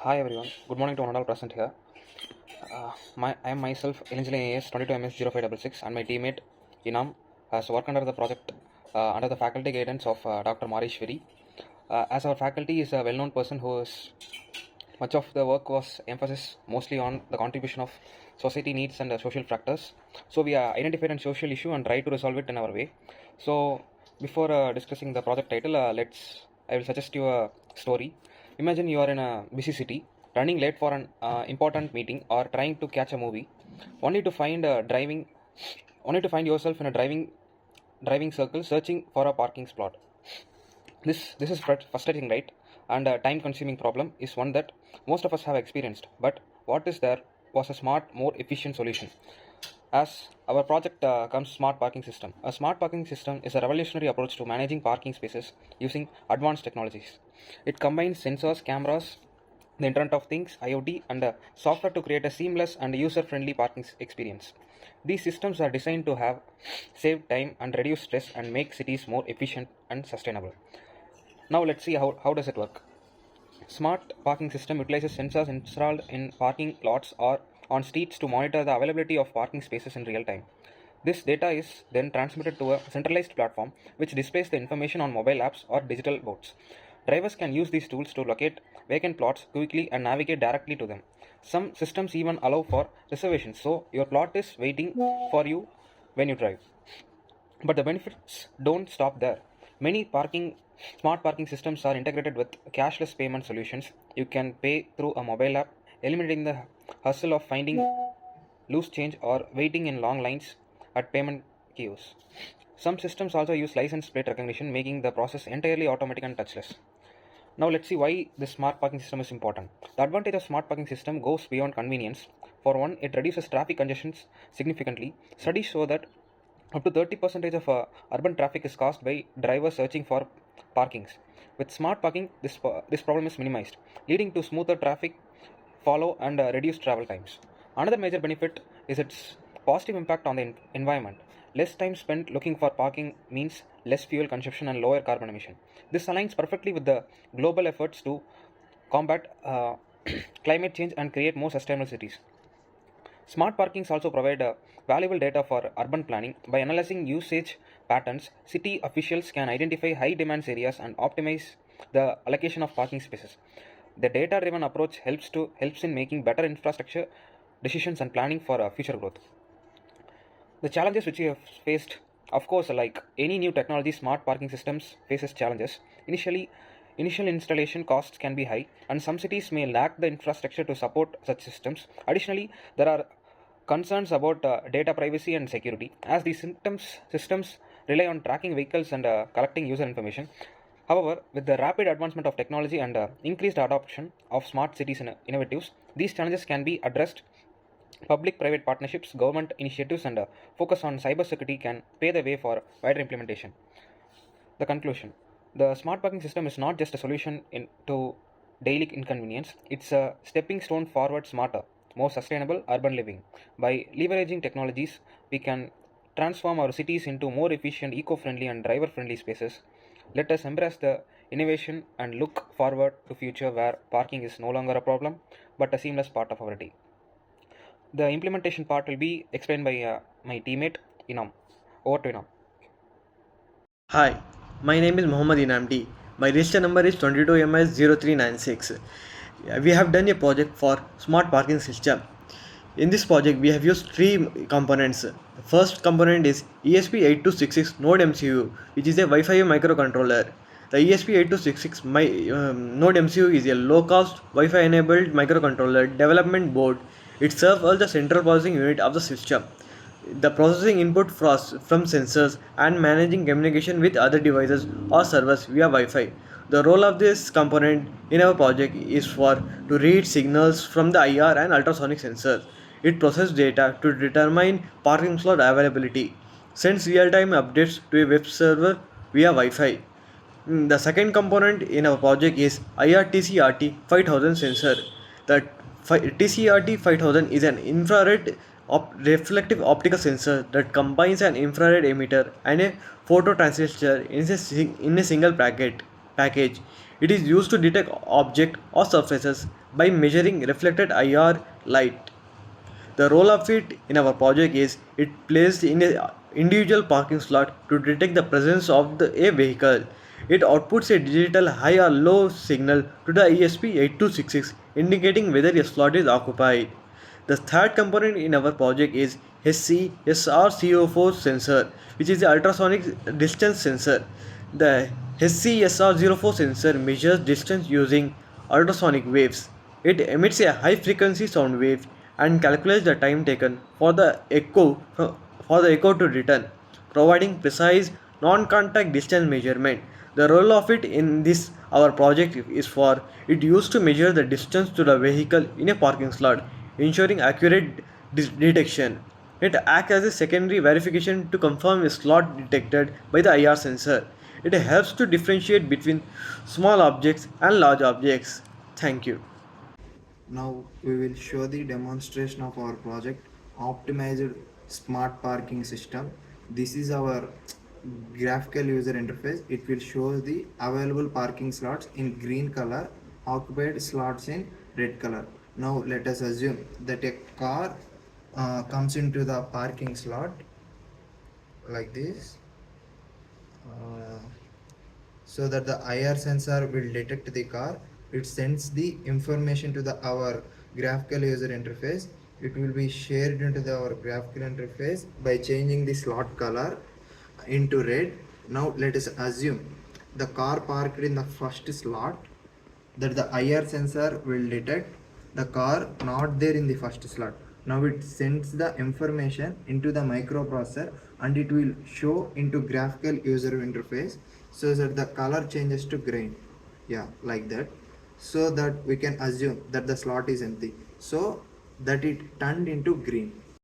Hi everyone, good morning to one and all present here. I am myself Elinjali AS 22MS0566 and my teammate Inam has worked under the project under the faculty guidance of Dr. Marishwari. As our faculty is a well-known person who is much of the work was emphasis mostly on the contribution of society needs and social factors. So we identified a social issue and try to resolve it in our way. So before discussing the project title, I will suggest you a story. Imagine you are in a busy city, running late for an important meeting or trying to catch a movie, only to find only to find yourself in a driving circle searching for a parking spot. This is frustrating, right? And a time-consuming problem is one that most of us have experienced. But what is there was a smart, more efficient solution. As our project comes smart parking system. A smart parking system is a revolutionary approach to managing parking spaces using advanced technologies. It combines sensors, cameras, the Internet of Things, IoT, and software to create a seamless and user-friendly parking experience. These systems are designed to have save time and reduce stress and make cities more efficient and sustainable. Now let's see how does it work. Smart parking system utilizes sensors installed in parking lots or on streets to monitor the availability of parking spaces in real time. This data is then transmitted to a centralized platform which displays the information on mobile apps or digital boards. Drivers can use these tools to locate vacant plots quickly and navigate directly to them. Some systems even allow for reservations, so your plot is waiting for you when you drive. But the benefits don't stop there. Many smart parking systems are integrated with cashless payment solutions. You can pay through a mobile app, eliminating the hustle of finding loose change or waiting in long lines at payment kiosks. Some systems also use license plate recognition, making the process entirely automatic and touchless. Now let's see why this smart parking system is important. The advantage of smart parking system goes beyond convenience. For one, it reduces traffic congestions significantly. Studies show that up to 30% of urban traffic is caused by drivers searching for parkings. With smart parking, this problem is minimized, leading to smoother traffic follow and reduced travel times. Another major benefit is its positive impact on the environment. Less time spent looking for parking means less fuel consumption and lower carbon emission. This aligns perfectly with the global efforts to combat climate change and create more sustainable cities. Smart parkings also provide valuable data for urban planning. By analyzing usage patterns, city officials can identify high demand areas and optimize the allocation of parking spaces. The data driven approach helps in making better infrastructure decisions and planning for future growth. The challenges which we have faced, of course, like any new technology, smart parking systems faces challenges. Initial installation costs can be high, and some cities may lack the infrastructure to support such systems. Additionally, there are concerns about data privacy and security, as these systems rely on tracking vehicles and collecting user information. However, with the rapid advancement of technology and increased adoption of smart cities innovatives, these challenges can be addressed. Public private partnerships, government initiatives, and focus on cybersecurity can pave the way for wider implementation. The conclusion: the smart parking system is not just a solution to daily inconvenience, it's a stepping stone forward smarter, more sustainable urban living. By leveraging technologies, we can transform our cities into more efficient, eco friendly, and driver friendly spaces. Let us embrace the innovation and look forward to future where parking is no longer a problem but a seamless part of our day. The implementation part will be explained by my teammate Inam. Over to Inam. Hi, my name is Mohammad Inamdi. My register number is 22MS0396. We have done a project for smart parking system. In this project, we have used three components. The first component is ESP8266 Node MCU, which is a Wi-Fi microcontroller. The ESP8266 Node MCU is a low-cost Wi-Fi enabled microcontroller development board. It serves as the central processing unit of the system, the processing input from sensors, and managing communication with other devices or servers via Wi-Fi. The role of this component in our project is to read signals from the IR and ultrasonic sensors. It processes data to determine parking slot availability, sends real-time updates to a web server via Wi-Fi. The second component in our project is IRTCRT 5000 sensor. The TCRT 5000 is an infrared reflective optical sensor that combines an infrared emitter and a phototransistor in a single package. It is used to detect objects or surfaces by measuring reflected IR light. The role of it in our project is it placed in a individual parking slot to detect the presence of a vehicle. It outputs a digital high or low signal to the ESP8266 indicating whether a slot is occupied. The third component in our project is HC-SR04 sensor, which is the ultrasonic distance sensor. The HC-SR04 sensor measures distance using ultrasonic waves. It emits a high frequency sound wave and calculates the time taken for the echo to return, providing precise non-contact distance measurement. The role of it in this our project is for it used to measure the distance to the vehicle in a parking slot, ensuring accurate detection. It acts as a secondary verification to confirm a slot detected by the IR sensor. It helps to differentiate between small objects and large objects. Thank you. Now we will show the demonstration of our project optimized smart parking system. This is our graphical user interface. It will show the available parking slots in green color, occupied slots in red color. Now let us assume that a car comes into the parking slot like this. So that the IR sensor will detect the car. It sends the information to our graphical user interface. It will be shared into our graphical interface by changing the slot color into red. Now let us assume the car parked in the first slot, that the IR sensor will detect the car not there in the first slot. Now it sends the information into the microprocessor and it will show into graphical user interface so that the color changes to green. Yeah, like that. So that we can assume that the slot is empty. So that it turned into green.